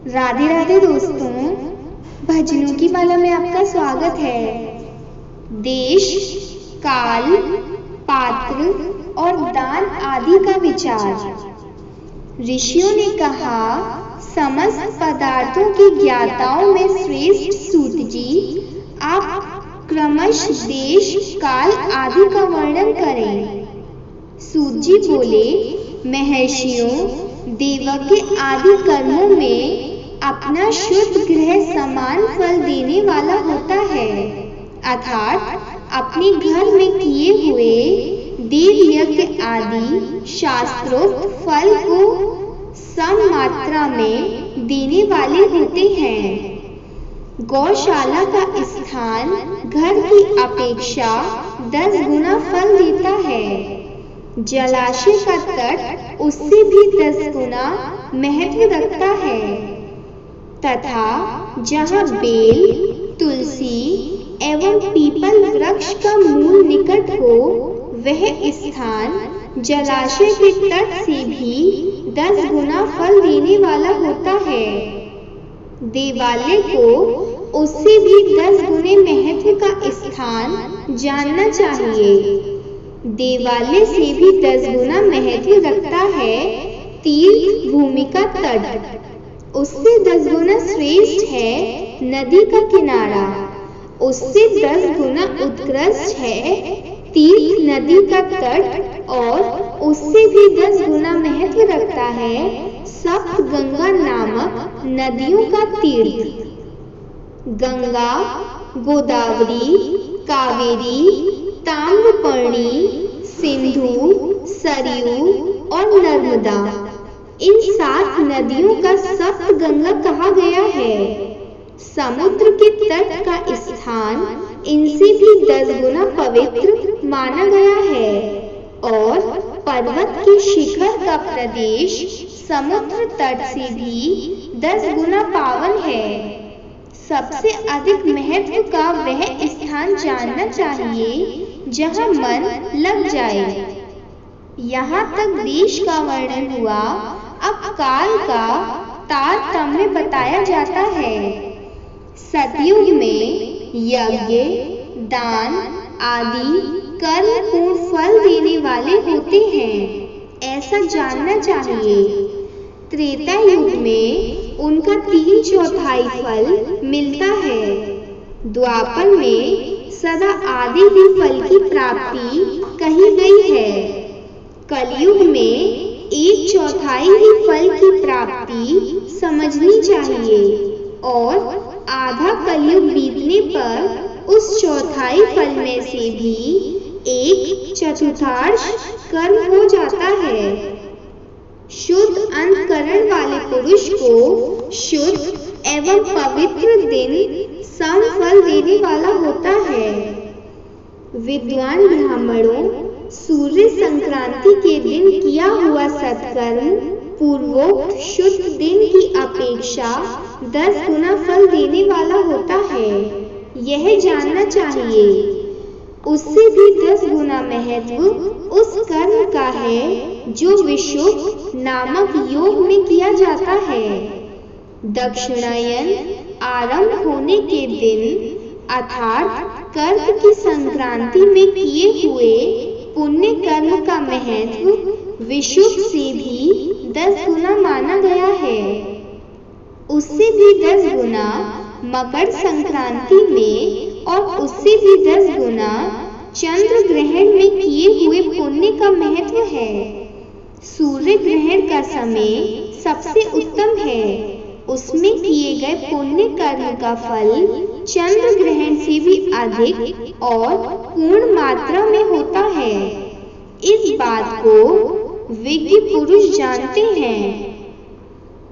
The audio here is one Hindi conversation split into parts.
राधे राधे दोस्तों, भजनों की माला में आपका स्वागत है। देश, काल, पात्र और दान आदि का विचार। ऋषियों ने कहा, समस्त पदार्थों की ज्ञाताओं में श्रेष्ठ सूत जी, आप क्रमश देश, काल आदि का वर्णन करें। सूत जी बोले, महर्षियों, देवज्ञ आदि कर्मों में अपना शुद्ध ग्रह समान फल देने वाला होता है, अर्थात अपने घर में किए हुए देव यज्ञ आदि शास्त्रोक्त फल को सम मात्रा में देने वाले होते हैं। गौशाला का स्थान घर की अपेक्षा 10 गुना फल देता है। जलाशय का तट उससे भी 10 गुना महत्व रखता है, तथा जहाँ बेल, तुलसी एवं पीपल वृक्ष का मूल निकट हो, वह स्थान जलाशय के तट से भी 10 गुना फल देने वाला होता है। देवालय को उससे भी 10 गुने महत्व का स्थान जानना चाहिए। देवालय से भी 10 गुना महत्व रखता है तीर्थ भूमि का तट। उससे 10 गुना श्रेष्ठ है नदी का किनारा। उससे 10 गुना उत्कृष्ट है तीर्थ नदी का तट, और उससे भी 10 गुना महत्व रखता है सप्त गंगा नामक नदियों का तीर्थ। गंगा, गोदावरी, कावेरी, ताम्रपर्णी, सिंधु, सरयू और नर्मदा, इन 7 नदियों का सप्त गंगा कहा गया है। समुद्र के तट का स्थान इनसे भी 10 गुना पवित्र माना गया है, और पर्वत के शिखर का प्रदेश समुद्र तट से भी 10 गुना पावन है। सबसे अधिक महत्व का वह स्थान जानना चाहिए जहाँ मन लग जाए। यहाँ तक देश का वर्णन हुआ, अब काल का तारतम्य बताया जाता है। सतयुग में यज्ञ, दान आदि कर्म पूर्ण फल देने वाले होते हैं, ऐसा जानना चाहिए। त्रेता युग में उनका 3/4 फल मिलता है। द्वापर में सदा आधे ही फल की प्राप्ति कही गई है। कलयुग में 1/4 ही फल की प्राप्ति समझनी चाहिए, और आधा कलयुग बीतने पर उस 1/4 फल में से भी 1/4 कर्म हो जाता है। शुद्ध अंतकरण वाले पुरुष को शुद्ध एवं पवित्र दिन सम फल देने वाला होता है। विद्वान ब्राह्मणों, सूर्य संक्रांति के दिन किया हुआ सत्कर्म पूर्वोक्त शुद्ध दिन की अपेक्षा 10 गुना फल देने वाला होता है, यह जानना चाहिए। उससे भी 10 गुना महत्व उस कर्म का है जो विशुद्ध नामक योग में किया जाता है। दक्षिणायन आरंभ होने के दिन, अर्थात कर्क की संक्रांति में किए हुए पुण्य कर्म का महत्व विशुद्ध से भी 10 गुना माना गया है। उससे भी 10 गुना मकर संक्रांति में, और उससे भी 10 गुना चंद्र ग्रहण में किए हुए पुण्य का महत्व है। सूर्य ग्रहण का समय सबसे उत्तम है। उसमें किए गए पुण्य कर्म का फल चंद्र ग्रहण से भी अधिक और पूर्ण मात्रा में होता है। इस बात को विज्ञ पुरुष जानते हैं।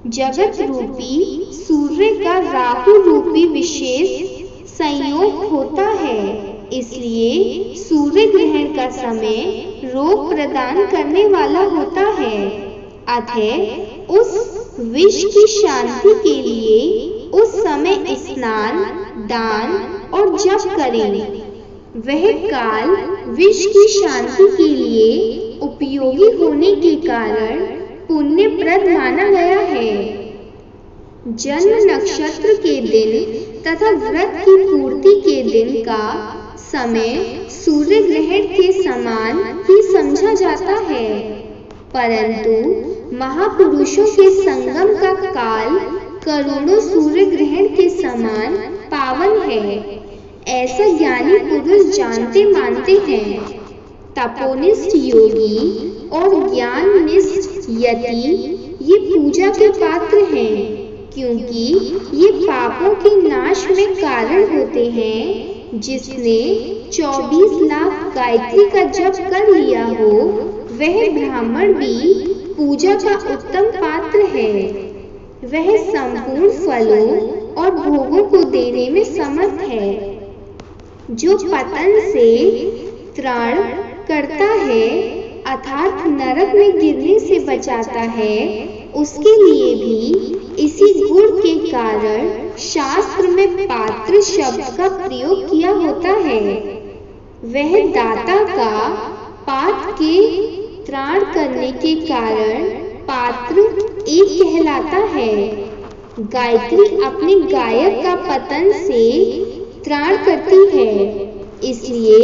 जगत रूपी सूर्य का राहु रूपी विशेष संयोग होता है, इसलिए सूर्य ग्रहण का समय रोग प्रदान करने वाला होता है। अतः उस विष की शांति के लिए उस समय स्नान, दान और जप करें। वह काल विष की शांति के लिए उपयोगी होने के कारण पुण्यप्रद माना गया है। जन्म नक्षत्र के दिन तथा व्रत की पूर्ति के दिन का समय सूर्य ग्रहण के समान ही समझा जाता है, परंतु महापुरुषों के संगम का काल करोड़ों सूर्य ग्रहण के समान पावन है, ऐसा ज्ञानी पुरुष जानते मानते हैं। तपोनिष्ठ योगी और ज्ञाननिष्ठ यति ये पूजा के पात्र हैं, क्योंकि ये पापों के नाश में कारण होते हैं। जिसने 24 लाख गायत्री का जप कर लिया हो वह ब्राह्मण भी पूजा का उत्तम पात्र है। वह संपूर्ण फलों और भोगों को देने में समर्थ है। जो पतन से त्राण करता है अर्थात नरक में गिरने से बचाता है, उसके लिए भी इसी गुण के कारण शास्त्र में पात्र शब्द का प्रयोग किया होता है। वह दाता का पात्र के त्राण करने के कारण पात्र एक कहलाता है। गायत्री अपने गायक का पतन से त्राण करती है, इसलिए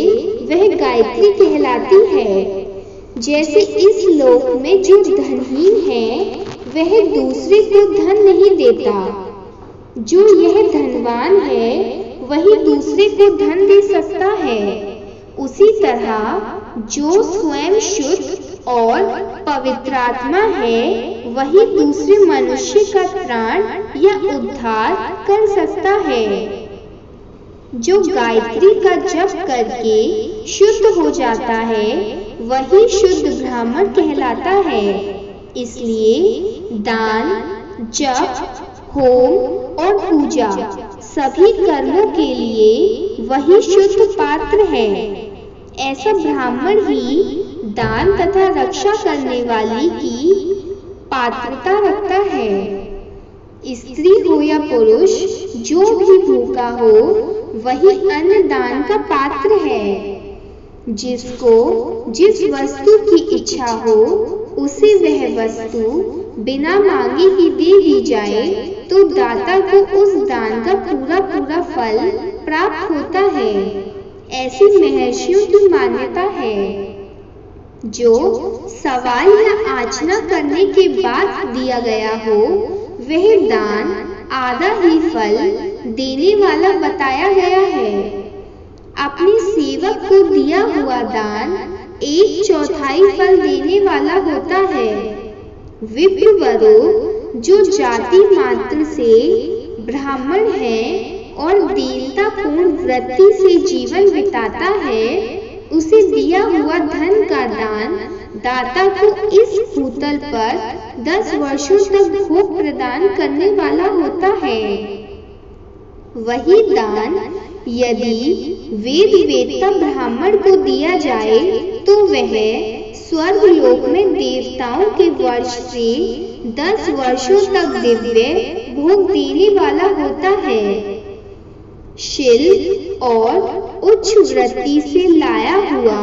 वह गायत्री कहलाती है। जैसे इस लोक में जो धनहीन है वह दूसरे को धन नहीं देता, जो यह धनवान है वही दूसरे को धन दे सकता है। उसी तरह जो स्वयं शुद्ध और पवित्रात्मा है वही दूसरे मनुष्य का त्राण या उद्धार कर सकता है। जो गायत्री का जप करके शुद्ध हो जाता है वही शुद्ध ब्राह्मण कहलाता है। इसलिए दान, जप, होम और पूजा सभी कर्मों के लिए वही शुद्ध पात्र है। ऐसा ब्राह्मण ही दान तथा रक्षा करने वाली की पात्रता रखता है। स्त्री हो या पुरुष जो भी भूखा हो वही अन्न दान का पात्र है। जिसको जिस वस्तु की इच्छा हो उसे वह वस्तु बिना मांगे ही दे दी जाए तो दाता को उस दान का पूरा पूरा फल प्राप्त होता है। ऐसी महर्षियों की मान्यता है। जो सवाल या आचना करने के बाद दिया गया हो वह दान आधा ही फल देने वाला बताया गया है। अपने सेवक को दिया हुआ दान 1/4 फल देने वाला होता है। विप्रवरों जो जाति मात्र से ब्राह्मण है और दीनतापूर्ण वृत्ति से जीवन बिताता है, उसे दिया हुआ धन का दान दाता को इस भूतल पर 10 वर्षों तक भोग प्रदान करने वाला होता है। वही दान यदि वेद वेत्ता ब्राह्मण को दिया जाए तो वह स्वर्ग लोक में देवताओं के वर्ष से 10 वर्षों तक दिव्य भोग देने वाला होता है। शिल्प और उच्च वृत्ति से लाया हुआ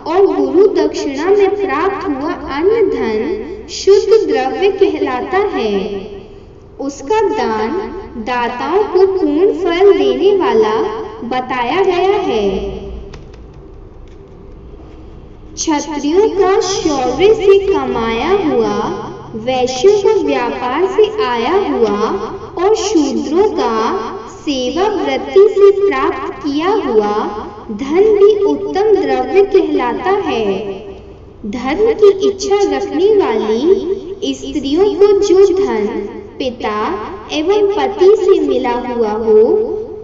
और गुरु दक्षिणा में प्राप्त हुआ अन्न धन शुद्ध द्रव्य कहलाता है। उसका दान दाताओं को पूर्ण फल देने वाला बताया गया है। क्षत्रियों का शौर्य से कमाया हुआ, वैश्यों का व्यापार से आया हुआ और शूद्रों का सेवा वृत्ति से प्राप्त किया हुआ धन भी उत्तम द्रव्य कहलाता है। धर्म की इच्छा रखने वाली स्त्रियों को जो धन पिता एवं पति से मिला हुआ हो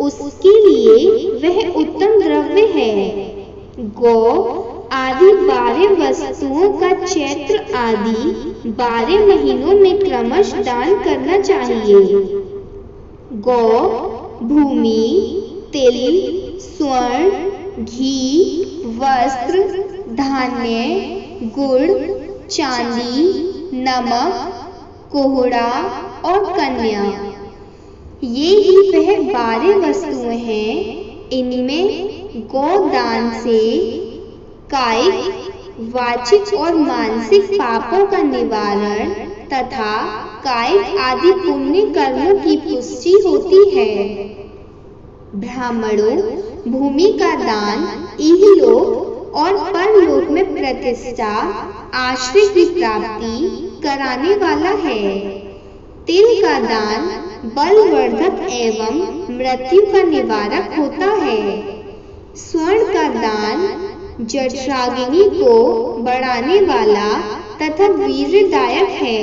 उसके लिए वह उत्तम द्रव्य है। गौ आदि 12 वस्तुओं का चैत्र आदि 12 महीनों में क्रमश दान करना चाहिए। गौ, भूमि, तिल, स्वर्ण, घी, वस्त्र, धान्य, गुड़, चांदी, नमक, कोहड़ा और कन्या, ये ही वह 12 वस्तुएं हैं। इनमें गौदान से कायिक, वाचिक और मानसिक पापों का निवारण तथा कायिक आदि पुण्य कर्मों की पुष्टि होती है। ब्राह्मणों भूमि का दान इहलोक और परलोक में प्रतिष्ठा, आश्रय की प्राप्ति कराने वाला है। तिल का दान बलवर्धक एवं मृत्यु का निवारक होता है। स्वर्ण का दान जठराग्नि को बढ़ाने वाला तथा वीर्यदायक है।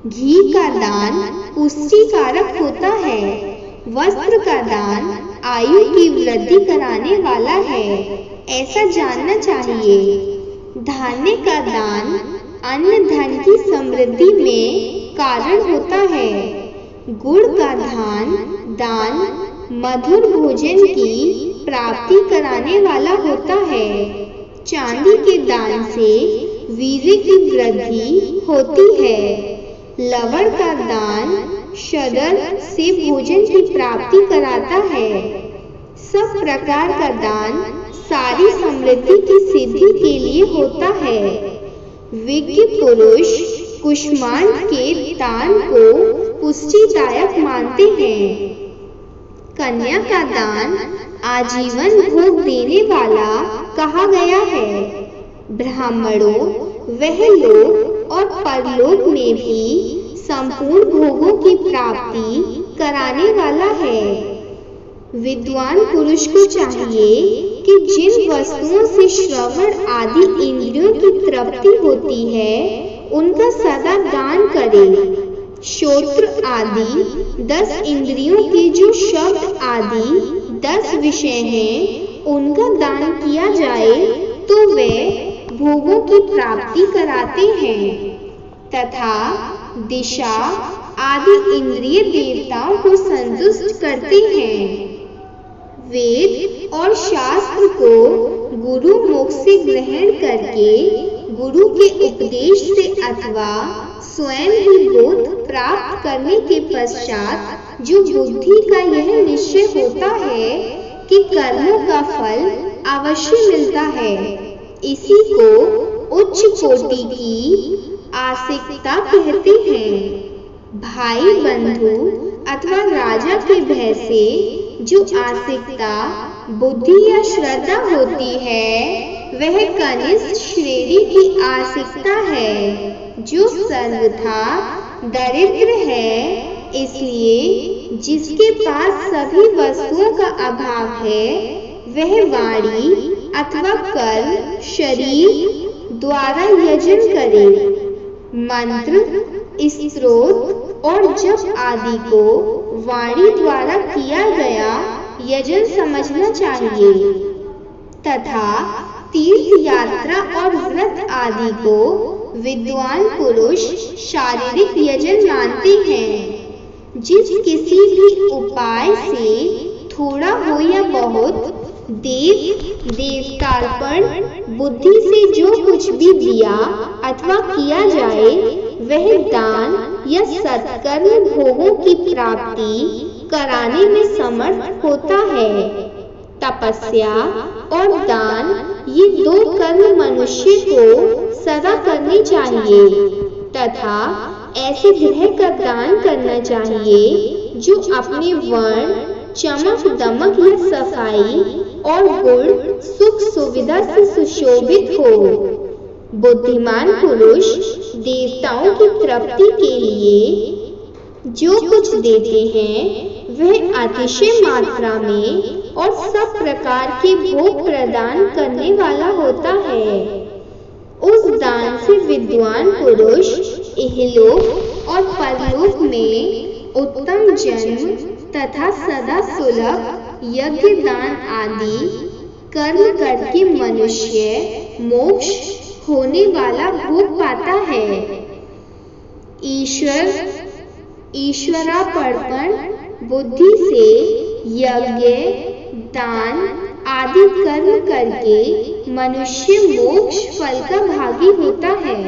घी का दान पुष्टिकारक होता है। वस्त्र का दान आयु की वृद्धि कराने वाला है, ऐसा जानना चाहिए। धान्य का दान अन्न धन की समृद्धि में कारण होता है। गुड़ का दान मधुर भोजन की प्राप्ति कराने वाला होता है। चांदी के दान से वीर्य की वृद्धि होती है। लवण का दान शदर से भोजन की प्राप्ति कराता है। सब प्रकार का दान सारी समृद्धि की सिद्धि के लिए होता है। विज्ञ पुरुष कुष्मांड के दान को पुष्टिदायक मानते हैं। कन्या का दान आजीवन भोग देने वाला कहा गया है। ब्राह्मणों वह लोक और परलोक में भी संपूर्ण भोगों की प्राप्ति कराने वाला है। विद्वान पुरुष को चाहिए कि जिन वस्तुओं से श्रवण आदि इंद्रियों की तृप्ति होती है उनका सदा दान करे। श्रोत्र आदि 10 इंद्रियों के जो शब्द आदि 10 विषय हैं उनका दान किया जाए तो वे भोगों की प्राप्ति कराते हैं तथा दिशा आदि इंद्रिय देवताओं को संतुष्ट करते हैं। वेद और शास्त्र को गुरु मुख से ग्रहण करके गुरु के उपदेश से अथवा स्वयं ही बोध प्राप्त करने के पश्चात जो बुद्धि का यह निश्चय होता है कि कर्मों का फल अवश्य मिलता है, इसी को उच्च कोटि की आस्तिकता कहते हैं। भाई बंधु अथवा राजा के भय से जो आस्तिकता बुद्धि या श्रद्धा होती है वह कनिष्ठ श्रेणी की आस्तिकता है जो सर्वथा दरिद्र है। इसलिए जिसके पास सभी वस्तुओं का अभाव है वह वाणी अथवा कर्म शरीर द्वारा यजन करे। मंत्र स्तोत्र और जप आदि को वाणी द्वारा किया गया यजन समझना चाहिए तथा तीर्थ यात्रा और व्रत आदि को विद्वान पुरुष शारीरिक यजन मानते हैं। जिस किसी भी उपाय से थोड़ा हो या बहुत देव देवतार्पण बुद्धि से जो कुछ भी दिया अथवा किया जाए वह दान या सत्कर्म भोगों की प्राप्ति कराने में समर्थ होता है। तपस्या और दान ये 2 कर्म मनुष्य को सदा करने चाहिए तथा ऐसे ग्रह का दान करना चाहिए जो अपने वर्ण चमक दमक या सफाई और गुण सुख सुविधा से सुशोभित हो। बुद्धिमान पुरुष देवताओं की तृप्ति के लिए जो कुछ देते हैं वह अतिशय मात्रा में और सब प्रकार के भोग प्रदान करने वाला होता है। उस दान से विद्वान पुरुष इहलोक और परलोक में उत्तम जन्म तथा सदा सुलभ यज्ञ दान आदि कर्म करके मनुष्य मोक्ष होने वाला भोग पाता है। ईश्वरार्पण बुद्धि से यज्ञ दान आदि कर्म करके मनुष्य मोक्ष फल का भागी होता है।